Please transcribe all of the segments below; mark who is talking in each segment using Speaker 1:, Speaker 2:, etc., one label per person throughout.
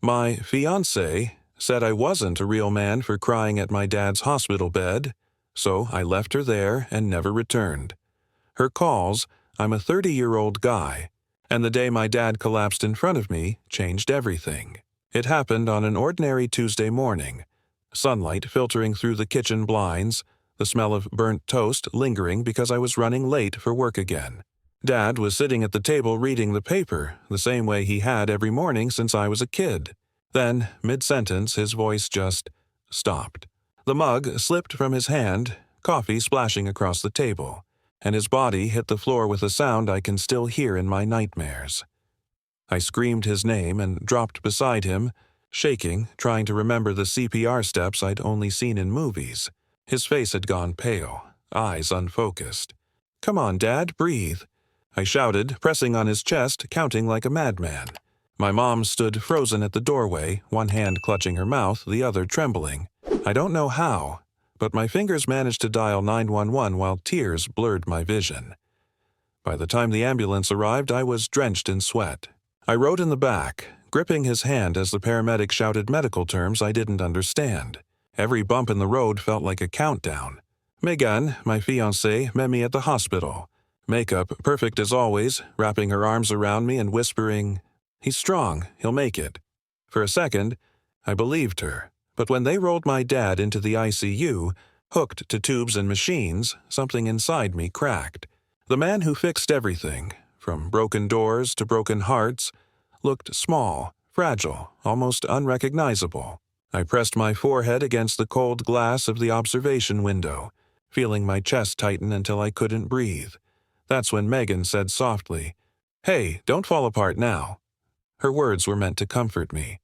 Speaker 1: My fiancée said I wasn't a real man for crying at my dad's hospital bed, so I left her there and never returned. Her calls, I'm a 30-year-old guy, and the day my dad collapsed in front of me changed everything. It happened on an ordinary Tuesday morning. Sunlight filtering through the kitchen blinds, the smell of burnt toast lingering because I was running late for work again. Dad was sitting at the table reading the paper, the same way he had every morning since I was a kid. Then, mid-sentence, his voice just stopped. The mug slipped from his hand, coffee splashing across the table, and his body hit the floor with a sound I can still hear in my nightmares. I screamed his name and dropped beside him, shaking, trying to remember the CPR steps I'd only seen in movies. His face had gone pale, eyes unfocused. "Come on, Dad, breathe," I shouted, pressing on his chest, counting like a madman. My mom stood frozen at the doorway, one hand clutching her mouth, the other trembling. I don't know how, but my fingers managed to dial 911 while tears blurred my vision. By the time the ambulance arrived, I was drenched in sweat. I rode in the back, gripping his hand as the paramedic shouted medical terms I didn't understand. Every bump in the road felt like a countdown. Megan, my fiancée, met me at the hospital. Makeup perfect as always, wrapping her arms around me and whispering, "He's strong, he'll make it." For a second, I believed her, but when they rolled my dad into the ICU, hooked to tubes and machines, something inside me cracked. The man who fixed everything, from broken doors to broken hearts, looked small, fragile, almost unrecognizable. I pressed my forehead against the cold glass of the observation window, feeling my chest tighten until I couldn't breathe. That's when Megan said softly, "Hey, don't fall apart now." Her words were meant to comfort me.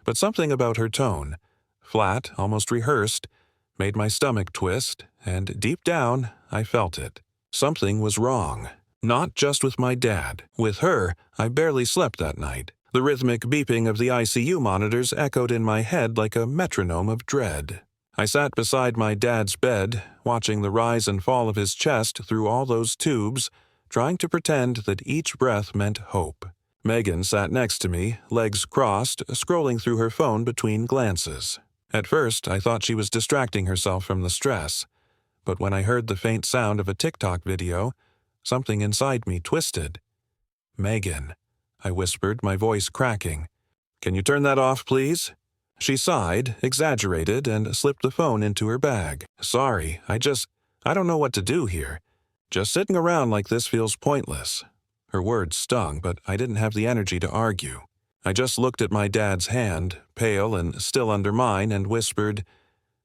Speaker 1: But something about her tone, flat, almost rehearsed, made my stomach twist, and deep down, I felt it. Something was wrong. Not just with my dad. With her, I barely slept that night. The rhythmic beeping of the ICU monitors echoed in my head like a metronome of dread. I sat beside my dad's bed, watching the rise and fall of his chest through all those tubes, trying to pretend that each breath meant hope. Megan sat next to me, legs crossed, scrolling through her phone between glances. At first, I thought she was distracting herself from the stress, but when I heard the faint sound of a TikTok video, something inside me twisted. "Megan," I whispered, my voice cracking. "Can you turn that off, please?" She sighed, exaggerated, and slipped the phone into her bag. "Sorry, I don't know what to do here. Just sitting around like this feels pointless." Her words stung, but I didn't have the energy to argue. I just looked at my dad's hand, pale and still under mine, and whispered,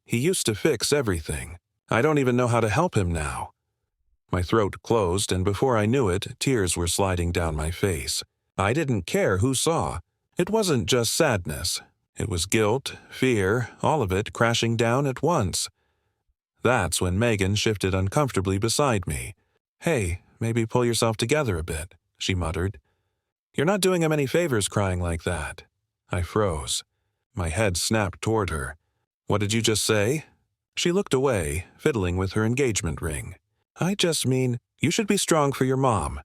Speaker 1: "He used to fix everything. I don't even know how to help him now." My throat closed, and before I knew it, tears were sliding down my face. I didn't care who saw. It wasn't just sadness. It was guilt, fear, all of it crashing down at once. That's when Megan shifted uncomfortably beside me. "Hey, maybe pull yourself together a bit," she muttered. "You're not doing him any favors crying like that." I froze. My head snapped toward her. "What did you just say?" She looked away, fiddling with her engagement ring. "I just mean, you should be strong for your mom.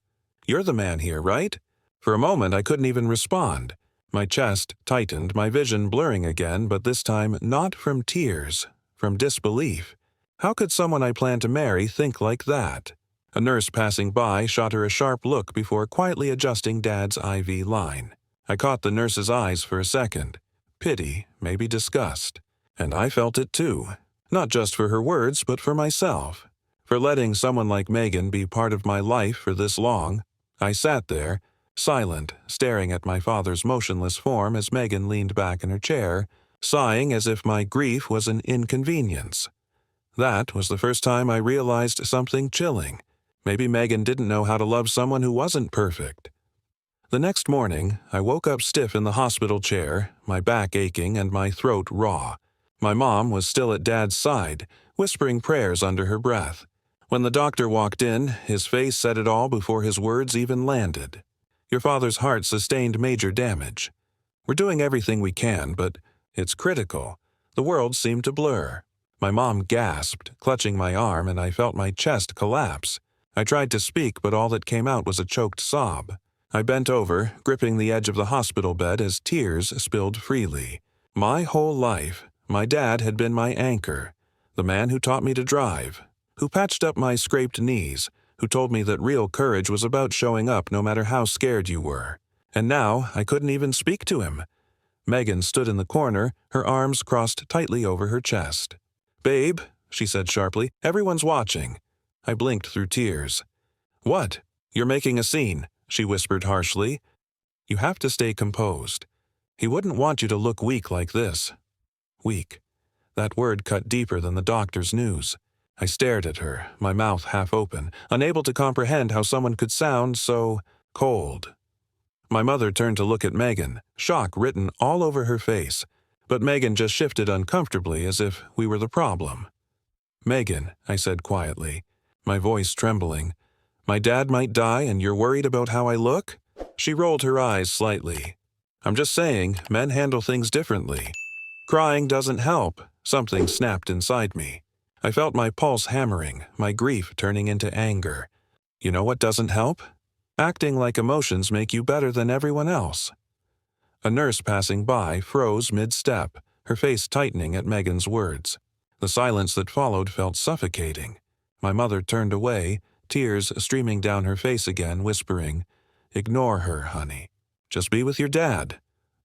Speaker 1: You're the man here, right?" For a moment, I couldn't even respond. My chest tightened, my vision blurring again, but this time not from tears, from disbelief. How could someone I planned to marry think like that? A nurse passing by shot her a sharp look before quietly adjusting Dad's IV line. I caught the nurse's eyes for a second. Pity, maybe disgust. And I felt it too. Not just for her words, but for myself. For letting someone like Megan be part of my life for this long. I sat there, silent, staring at my father's motionless form as Megan leaned back in her chair, sighing as if my grief was an inconvenience. That was the first time I realized something chilling. Maybe Megan didn't know how to love someone who wasn't perfect. The next morning, I woke up stiff in the hospital chair, my back aching and my throat raw. My mom was still at Dad's side, whispering prayers under her breath. When the doctor walked in, his face said it all before his words even landed. "Your father's heart sustained major damage. We're doing everything we can, but it's critical." The world seemed to blur. My mom gasped, clutching my arm, and I felt my chest collapse. I tried to speak, but all that came out was a choked sob. I bent over, gripping the edge of the hospital bed as tears spilled freely. My whole life, my dad had been my anchor, the man who taught me to drive, who patched up my scraped knees, who told me that real courage was about showing up no matter how scared you were. And now I couldn't even speak to him. Megan stood in the corner, her arms crossed tightly over her chest. "Babe," she said sharply, "everyone's watching." I blinked through tears. "What? You're making a scene," she whispered harshly. "You have to stay composed. He wouldn't want you to look weak like this." Weak. That word cut deeper than the doctor's news. I stared at her, my mouth half open, unable to comprehend how someone could sound so cold. My mother turned to look at Megan, shock written all over her face, but Megan just shifted uncomfortably as if we were the problem. "Megan," I said quietly, my voice trembling, "my dad might die and you're worried about how I look?" She rolled her eyes slightly. "I'm just saying, men handle things differently." Crying doesn't help. Something snapped inside me. I felt my pulse hammering, my grief turning into anger. You know what doesn't help? Acting like emotions make you better than everyone else. A nurse passing by froze mid-step, her face tightening at Megan's words. The silence that followed felt suffocating. My mother turned away, tears streaming down her face again, whispering, "Ignore her, honey. Just be with your dad."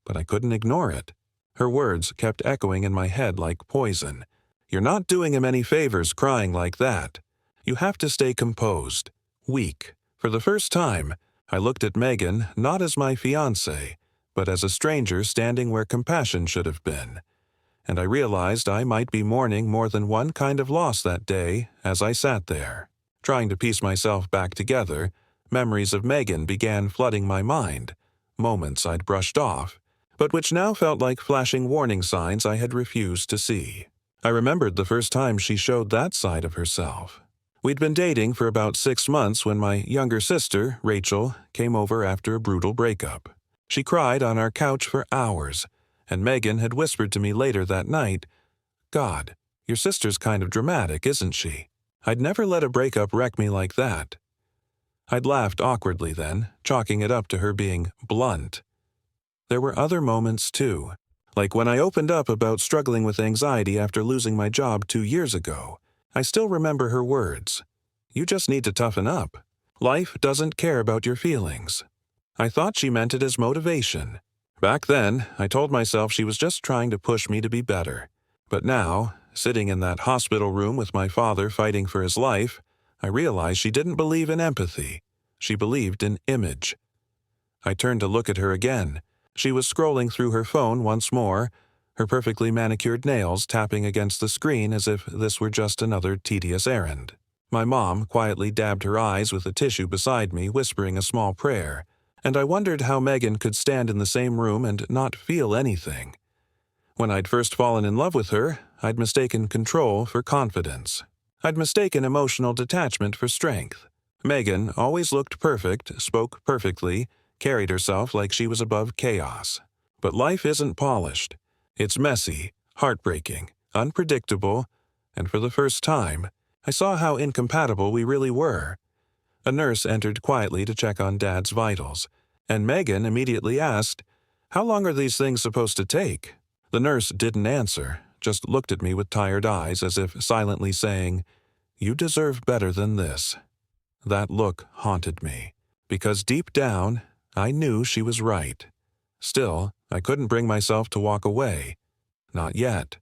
Speaker 1: But I couldn't ignore it. Her words kept echoing in my head like poison. "You're not doing him any favors crying like that. You have to stay composed." Weak. For the first time, I looked at Megan not as my fiancée, but as a stranger standing where compassion should have been. And I realized I might be mourning more than one kind of loss that day as I sat there. Trying to piece myself back together, memories of Megan began flooding my mind, moments I'd brushed off, but which now felt like flashing warning signs I had refused to see. I remembered the first time she showed that side of herself. We'd been dating for about 6 months when my younger sister, Rachel, came over after a brutal breakup. She cried on our couch for hours, and Megan had whispered to me later that night, "God, your sister's kind of dramatic, isn't she?" I'd never let a breakup wreck me like that. I'd laughed awkwardly then, chalking it up to her being blunt. There were other moments too, like when I opened up about struggling with anxiety after losing my job 2 years ago. I still remember her words. "You just need to toughen up. Life doesn't care about your feelings." I thought she meant it as motivation. Back then, I told myself she was just trying to push me to be better. But now, sitting in that hospital room with my father fighting for his life, I realized she didn't believe in empathy. She believed in image. I turned to look at her again. She was scrolling through her phone once more, her perfectly manicured nails tapping against the screen as if this were just another tedious errand. My mom quietly dabbed her eyes with a tissue beside me, whispering a small prayer, and I wondered how Megan could stand in the same room and not feel anything. When I'd first fallen in love with her, I'd mistaken control for confidence. I'd mistaken emotional detachment for strength. Megan always looked perfect, spoke perfectly, carried herself like she was above chaos. But life isn't polished. It's messy, heartbreaking, unpredictable, and for the first time, I saw how incompatible we really were. A nurse entered quietly to check on Dad's vitals, and Megan immediately asked, "How long are these things supposed to take?" The nurse didn't answer, just looked at me with tired eyes as if silently saying, "You deserve better than this." That look haunted me, because deep down, I knew she was right. Still, I couldn't bring myself to walk away. Not yet.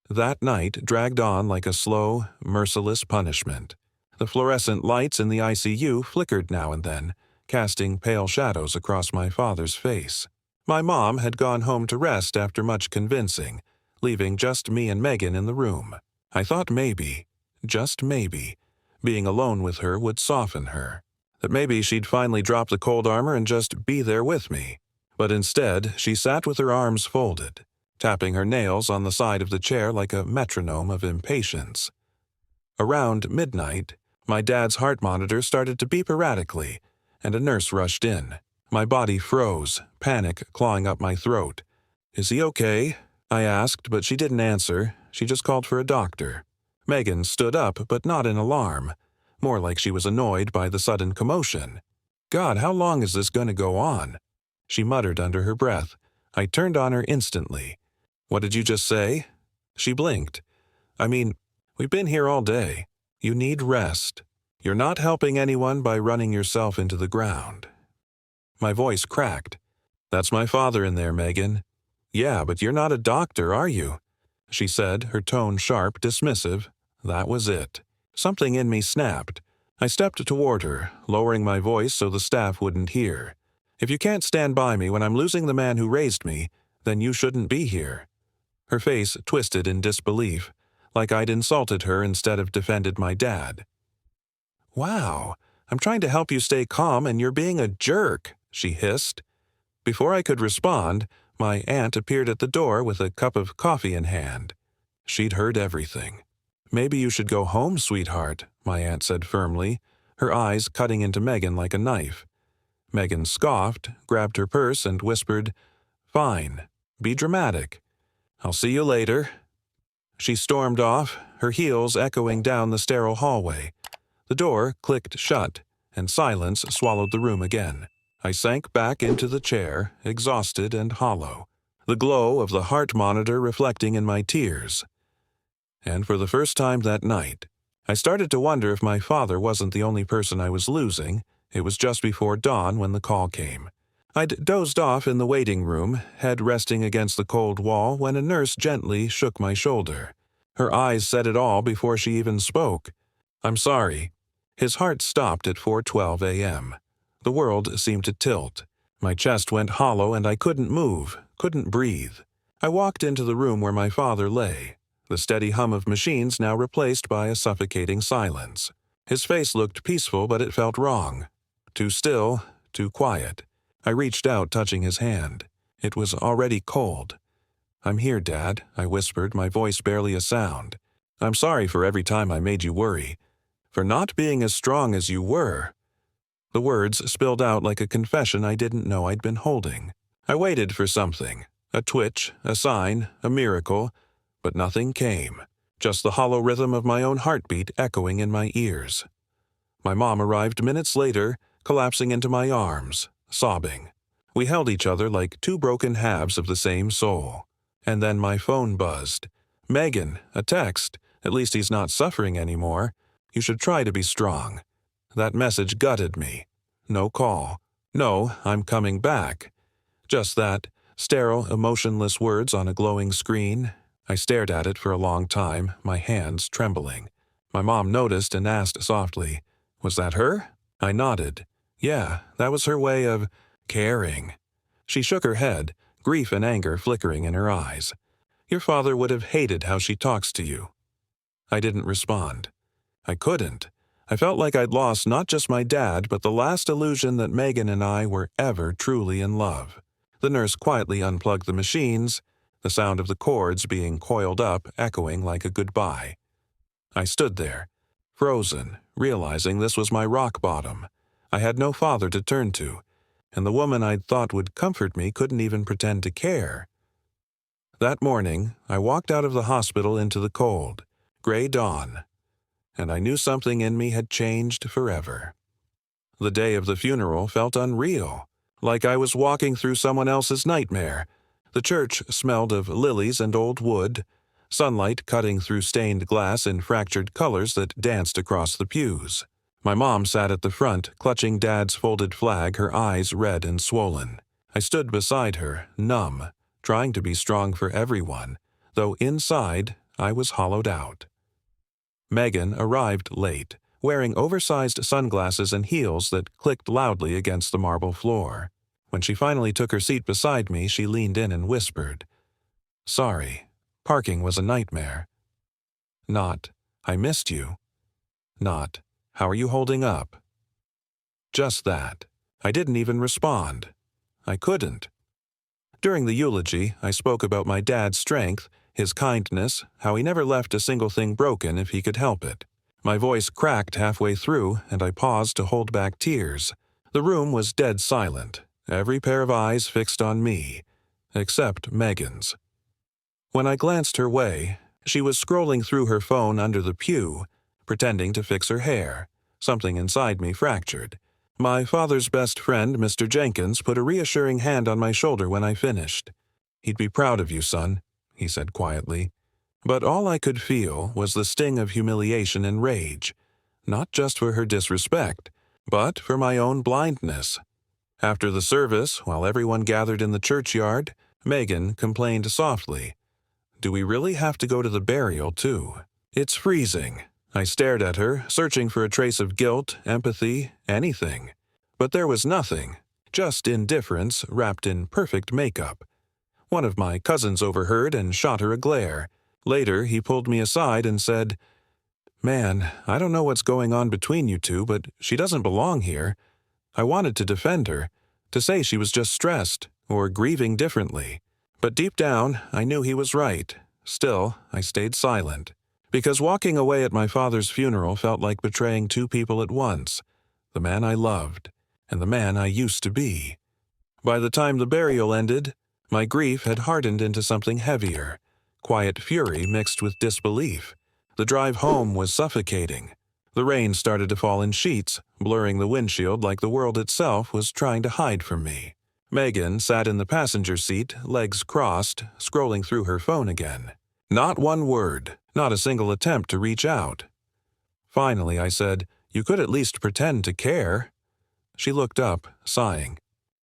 Speaker 1: That night dragged on like a slow, merciless punishment. The fluorescent lights in the ICU flickered now and then, casting pale shadows across my father's face. My mom had gone home to rest after much convincing, leaving just me and Megan in the room. I thought maybe, just maybe, being alone with her would soften her. That maybe she'd finally drop the cold armor and just be there with me. But instead, she sat with her arms folded, tapping her nails on the side of the chair like a metronome of impatience. Around midnight, my dad's heart monitor started to beep erratically, and a nurse rushed in. My body froze, panic clawing up my throat. "Is he okay?" I asked, but she didn't answer. She just called for a doctor. Megan stood up, but not in alarm, more like she was annoyed by the sudden commotion. God, how long is this going to go on? She muttered under her breath. I turned on her instantly. What did you just say? She blinked. I mean, we've been here all day. You need rest. You're not helping anyone by running yourself into the ground. My voice cracked. That's my father in there, Megan. Yeah, but you're not a doctor, are you? She said, her tone sharp, dismissive. That was it. Something in me snapped. I stepped toward her, lowering my voice so the staff wouldn't hear. If you can't stand by me when I'm losing the man who raised me, then you shouldn't be here. Her face twisted in disbelief, like I'd insulted her instead of defended my dad. Wow, I'm trying to help you stay calm and you're being a jerk, she hissed. Before I could respond, my aunt appeared at the door with a cup of coffee in hand. She'd heard everything. Maybe you should go home, sweetheart, my aunt said firmly, her eyes cutting into Megan like a knife. Megan scoffed, grabbed her purse, and whispered, Fine, be dramatic. I'll see you later. She stormed off, her heels echoing down the sterile hallway. The door clicked shut, and silence swallowed the room again. I sank back into the chair, exhausted and hollow, the glow of the heart monitor reflecting in my tears. And for the first time that night, I started to wonder if my father wasn't the only person I was losing. It was just before dawn when the call came. I'd dozed off in the waiting room, head resting against the cold wall, when a nurse gently shook my shoulder. Her eyes said it all before she even spoke. I'm sorry. His heart stopped at 4:12 a.m. The world seemed to tilt. My chest went hollow and I couldn't move, couldn't breathe. I walked into the room where my father lay, the steady hum of machines now replaced by a suffocating silence. His face looked peaceful, but it felt wrong. Too still, too quiet. I reached out, touching his hand. It was already cold. I'm here, Dad, I whispered, my voice barely a sound. I'm sorry for every time I made you worry. For not being as strong as you were. The words spilled out like a confession I didn't know I'd been holding. I waited for something. A twitch, a sign, a miracle. But nothing came. Just the hollow rhythm of my own heartbeat echoing in my ears. My mom arrived minutes later, collapsing into my arms, sobbing. We held each other like two broken halves of the same soul. And then my phone buzzed. Megan, a text. At least he's not suffering anymore. You should try to be strong. That message gutted me. No call. No, I'm coming back. Just that, sterile, emotionless words on a glowing screen. I stared at it for a long time, my hands trembling. My mom noticed and asked softly, Was that her? I nodded. Yeah, that was her way of caring. She shook her head, grief and anger flickering in her eyes. Your father would have hated how she talks to you. I didn't respond. I couldn't. I felt like I'd lost not just my dad, but the last illusion that Megan and I were ever truly in love. The nurse quietly unplugged the machines, the sound of the cords being coiled up echoing like a goodbye. I stood there, frozen, realizing this was my rock bottom. I had no father to turn to, and the woman I'd thought would comfort me couldn't even pretend to care. That morning, I walked out of the hospital into the cold, gray dawn, and I knew something in me had changed forever. The day of the funeral felt unreal, like I was walking through someone else's nightmare. The church smelled of lilies and old wood, sunlight cutting through stained glass in fractured colors that danced across the pews. My mom sat at the front, clutching Dad's folded flag, her eyes red and swollen. I stood beside her, numb, trying to be strong for everyone, though inside I was hollowed out. Megan arrived late, wearing oversized sunglasses and heels that clicked loudly against the marble floor. When she finally took her seat beside me, she leaned in and whispered, Sorry, parking was a nightmare. Not, I missed you. Not, how are you holding up? Just that. I didn't even respond. I couldn't. During the eulogy, I spoke about my dad's strength, his kindness, how he never left a single thing broken if he could help it. My voice cracked halfway through, and I paused to hold back tears. The room was dead silent, every pair of eyes fixed on me, except Megan's. When I glanced her way, she was scrolling through her phone under the pew, pretending to fix her hair. Something inside me fractured. My father's best friend, Mr. Jenkins, put a reassuring hand on my shoulder when I finished. "He'd be proud of you, son," he said quietly. But all I could feel was the sting of humiliation and rage, not just for her disrespect, but for my own blindness. After the service, while everyone gathered in the churchyard, Megan complained softly, "Do we really have to go to the burial, too? It's freezing." I stared at her, searching for a trace of guilt, empathy, anything. But there was nothing, just indifference wrapped in perfect makeup. One of my cousins overheard and shot her a glare. Later, he pulled me aside and said, "Man, I don't know what's going on between you two, but she doesn't belong here." I wanted to defend her, to say she was just stressed or grieving differently. But deep down, I knew he was right. Still, I stayed silent, because walking away at my father's funeral felt like betraying two people at once, the man I loved and the man I used to be. By the time the burial ended, my grief had hardened into something heavier, quiet fury mixed with disbelief. The drive home was suffocating. The rain started to fall in sheets, blurring the windshield like the world itself was trying to hide from me. Megan sat in the passenger seat, legs crossed, scrolling through her phone again. Not one word, not a single attempt to reach out. Finally, I said, "You could at least pretend to care." She looked up, sighing.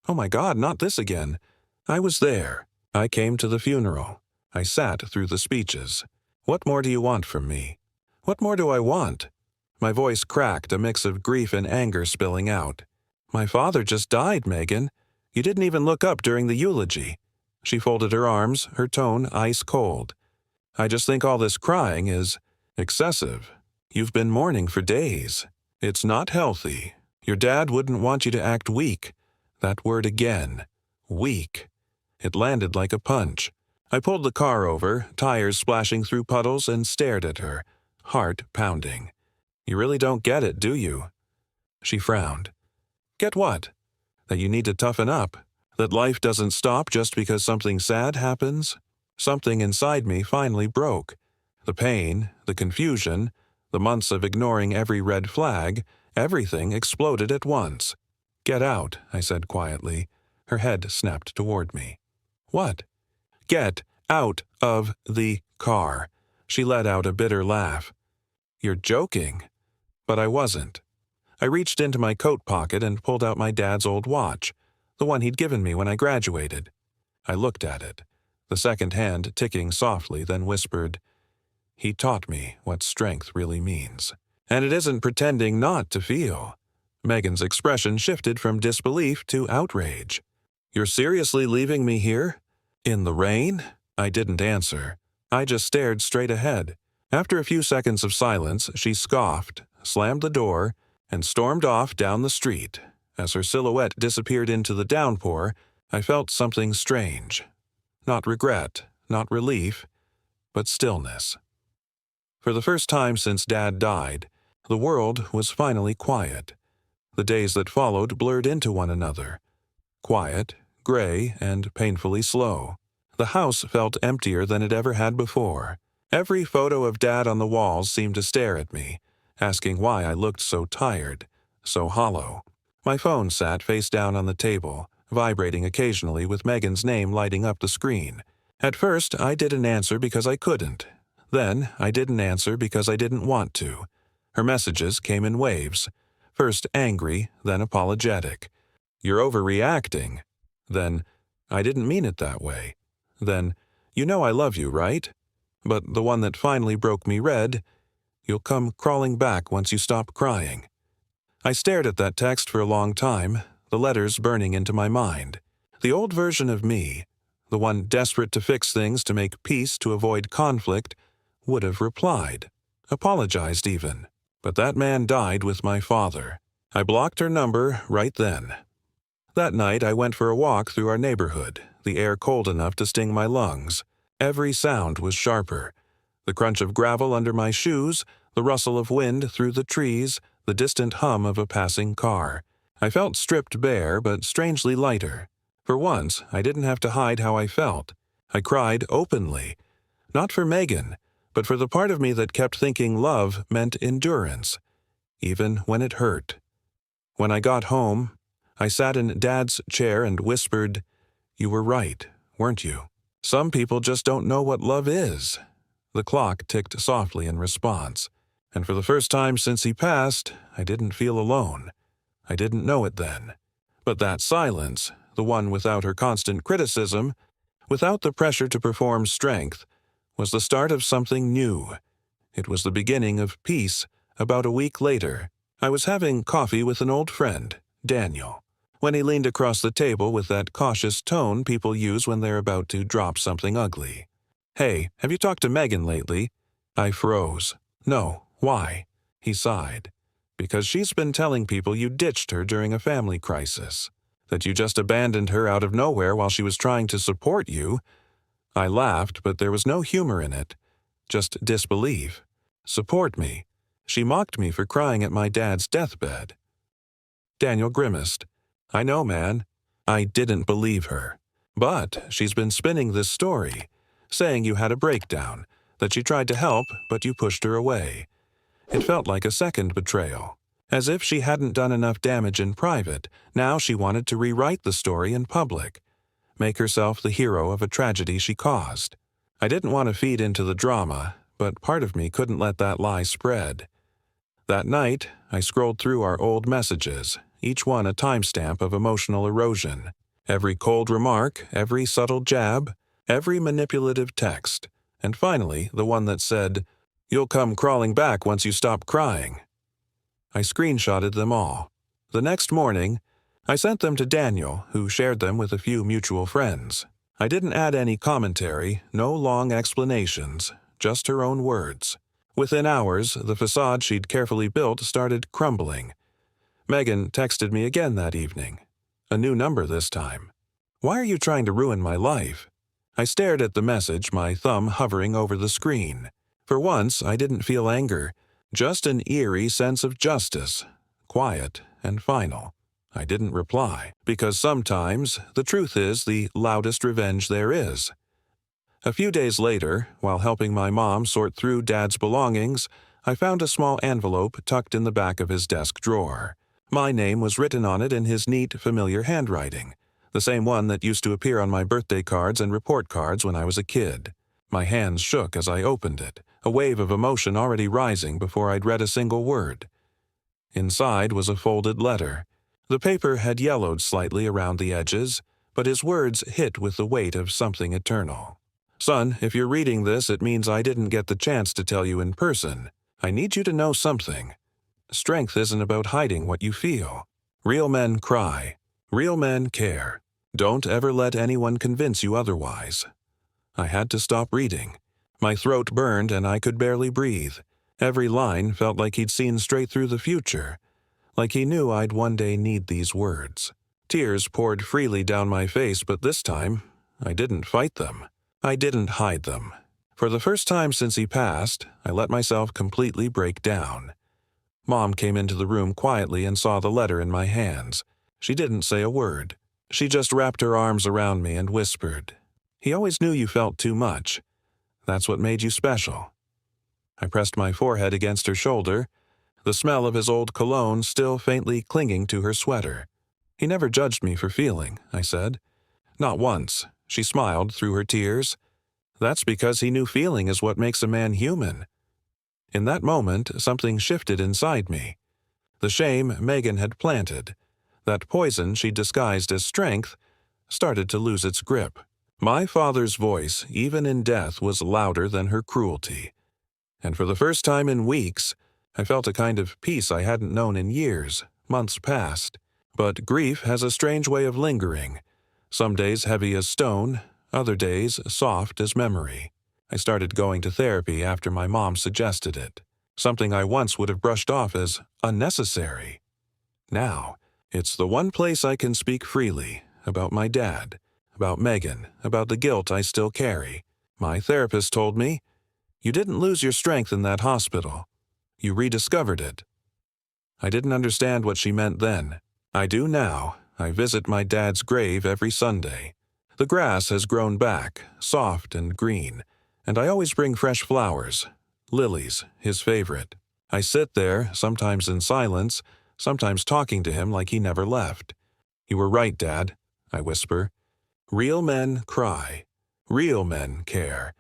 Speaker 1: "Oh my God, not this again." I was there. I came to the funeral. I sat through the speeches. What more do you want from me? What more do I want? My voice cracked, a mix of grief and anger spilling out. "My father just died, Megan. You didn't even look up during the eulogy." She folded her arms, her tone ice cold. "I just think all this crying is excessive. You've been mourning for days. It's not healthy. Your dad wouldn't want you to act weak." That word again. Weak. It landed like a punch. I pulled the car over, tires splashing through puddles, and stared at her, heart pounding. "You really don't get it, do you?" She frowned. "Get what?" "That you need to toughen up. That life doesn't stop just because something sad happens." Something inside me finally broke. The pain, the confusion, the months of ignoring every red flag, everything exploded at once. "Get out," I said quietly. Her head snapped toward me. "What?" "Get out of the car." She let out a bitter laugh. "You're joking." But I wasn't. I reached into my coat pocket and pulled out my dad's old watch, the one he'd given me when I graduated. I looked at it, the second hand ticking softly, then whispered, "He taught me what strength really means. And it isn't pretending not to feel." Megan's expression shifted from disbelief to outrage. "You're seriously leaving me here? In the rain?" I didn't answer. I just stared straight ahead. After a few seconds of silence, she scoffed, slammed the door, and stormed off down the street. As her silhouette disappeared into the downpour, I felt something strange. Not regret, not relief, but stillness. For the first time since Dad died, the world was finally quiet. The days that followed blurred into one another. Quiet, gray, and painfully slow. The house felt emptier than it ever had before. Every photo of Dad on the walls seemed to stare at me, asking why I looked so tired, so hollow. My phone sat face down on the table, vibrating occasionally with Megan's name lighting up the screen. At first, I didn't answer because I couldn't. Then, I didn't answer because I didn't want to. Her messages came in waves. First angry, then apologetic. "You're overreacting." Then, "I didn't mean it that way." Then, "You know I love you, right?" But the one that finally broke me read, "You'll come crawling back once you stop crying." I stared at that text for a long time, the letters burning into my mind. The old version of me, the one desperate to fix things to make peace to avoid conflict, would have replied, apologized even. But that man died with my father. I blocked her number right then. That night I went for a walk through our neighborhood, the air cold enough to sting my lungs. Every sound was sharper. The crunch of gravel under my shoes, the rustle of wind through the trees, the distant hum of a passing car. I felt stripped bare, but strangely lighter. For once, I didn't have to hide how I felt. I cried openly. Not for Megan, but for the part of me that kept thinking love meant endurance, even when it hurt. When I got home, I sat in Dad's chair and whispered, "You were right, weren't you? Some people just don't know what love is." The clock ticked softly in response, and for the first time since he passed, I didn't feel alone. I didn't know it then. But that silence, the one without her constant criticism, without the pressure to perform strength, was the start of something new. It was the beginning of peace. About a week later, I was having coffee with an old friend, Daniel, when he leaned across the table with that cautious tone people use when they're about to drop something ugly. "Hey, have you talked to Megan lately?" I froze. "No, why?" He sighed. "Because she's been telling people you ditched her during a family crisis, that you just abandoned her out of nowhere while she was trying to support you." I laughed, but there was no humor in it, just disbelief. Support me? She mocked me for crying at my dad's deathbed. Daniel grimaced. "I know, man." I didn't believe her. "But she's been spinning this story, saying you had a breakdown, that you tried to help, but you pushed her away." It felt like a second betrayal. As if she hadn't done enough damage in private, now she wanted to rewrite the story in public, make herself the hero of a tragedy she caused. I didn't want to feed into the drama, but part of me couldn't let that lie spread. That night, I scrolled through our old messages, each one a timestamp of emotional erosion. Every cold remark, every subtle jab, every manipulative text, and finally the one that said, "You'll come crawling back once you stop crying." I screenshotted them all. The next morning, I sent them to Daniel, who shared them with a few mutual friends. I didn't add any commentary, no long explanations, just her own words. Within hours, the facade she'd carefully built started crumbling. Megan texted me again that evening. A new number this time. "Why are you trying to ruin my life?" I stared at the message, my thumb hovering over the screen. For once, I didn't feel anger, just an eerie sense of justice, quiet and final. I didn't reply, because sometimes the truth is the loudest revenge there is. A few days later, while helping my mom sort through Dad's belongings, I found a small envelope tucked in the back of his desk drawer. My name was written on it in his neat, familiar handwriting, the same one that used to appear on my birthday cards and report cards when I was a kid. My hands shook as I opened it, a wave of emotion already rising before I'd read a single word. Inside was a folded letter. The paper had yellowed slightly around the edges, but his words hit with the weight of something eternal. "Son, if you're reading this, it means I didn't get the chance to tell you in person. I need you to know something. Strength isn't about hiding what you feel. Real men cry. Real men care. Don't ever let anyone convince you otherwise." I had to stop reading. My throat burned and I could barely breathe. Every line felt like he'd seen straight through the future, like he knew I'd one day need these words. Tears poured freely down my face, but this time, I didn't fight them. I didn't hide them. For the first time since he passed, I let myself completely break down. Mom came into the room quietly and saw the letter in my hands. She didn't say a word. She just wrapped her arms around me and whispered, "He always knew you felt too much. That's what made you special." I pressed my forehead against her shoulder, the smell of his old cologne still faintly clinging to her sweater. "He never judged me for feeling," I said. "Not once." She smiled through her tears. "That's because he knew feeling is what makes a man human." In that moment, something shifted inside me. The shame Megan had planted, that poison she disguised as strength, started to lose its grip. My father's voice, even in death, was louder than her cruelty. And for the first time in weeks, I felt a kind of peace I hadn't known in years, months past. But grief has a strange way of lingering, some days heavy as stone, other days soft as memory. I started going to therapy after my mom suggested it, something I once would have brushed off as unnecessary. Now, it's the one place I can speak freely about my dad, about Megan, about the guilt I still carry. My therapist told me, "You didn't lose your strength in that hospital. You rediscovered it." I didn't understand what she meant then. I do now. I visit my dad's grave every Sunday. The grass has grown back, soft and green, and I always bring fresh flowers, lilies, his favorite. I sit there, sometimes in silence, sometimes talking to him like he never left. "You were right, Dad," I whisper. "Real men cry. Real men care.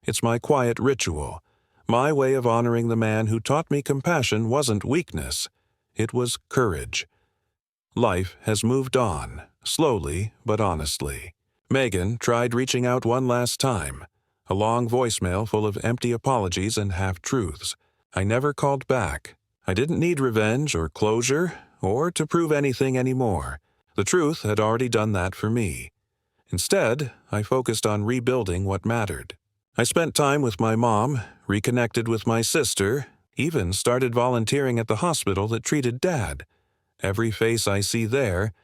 Speaker 1: It's my quiet ritual, my way of honoring the man who taught me compassion wasn't weakness. It was courage." Life has moved on, slowly but honestly. Megan tried reaching out one last time, a long voicemail full of empty apologies and half-truths. I never called back. I didn't need revenge or closure or to prove anything anymore. The truth had already done that for me. Instead, I focused on rebuilding what mattered. I spent time with my mom, reconnected with my sister, even started volunteering at the hospital that treated Dad. Every face I see there,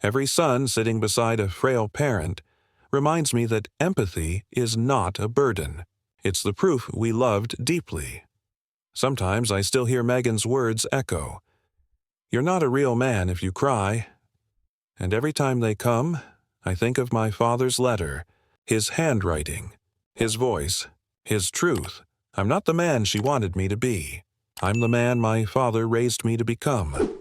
Speaker 1: every son sitting beside a frail parent, reminds me that empathy is not a burden. It's the proof we loved deeply. Sometimes I still hear Megan's words echo. "You're not a real man if you cry." And every time they come, I think of my father's letter, his handwriting, his voice, his truth. I'm not the man she wanted me to be. I'm the man my father raised me to become.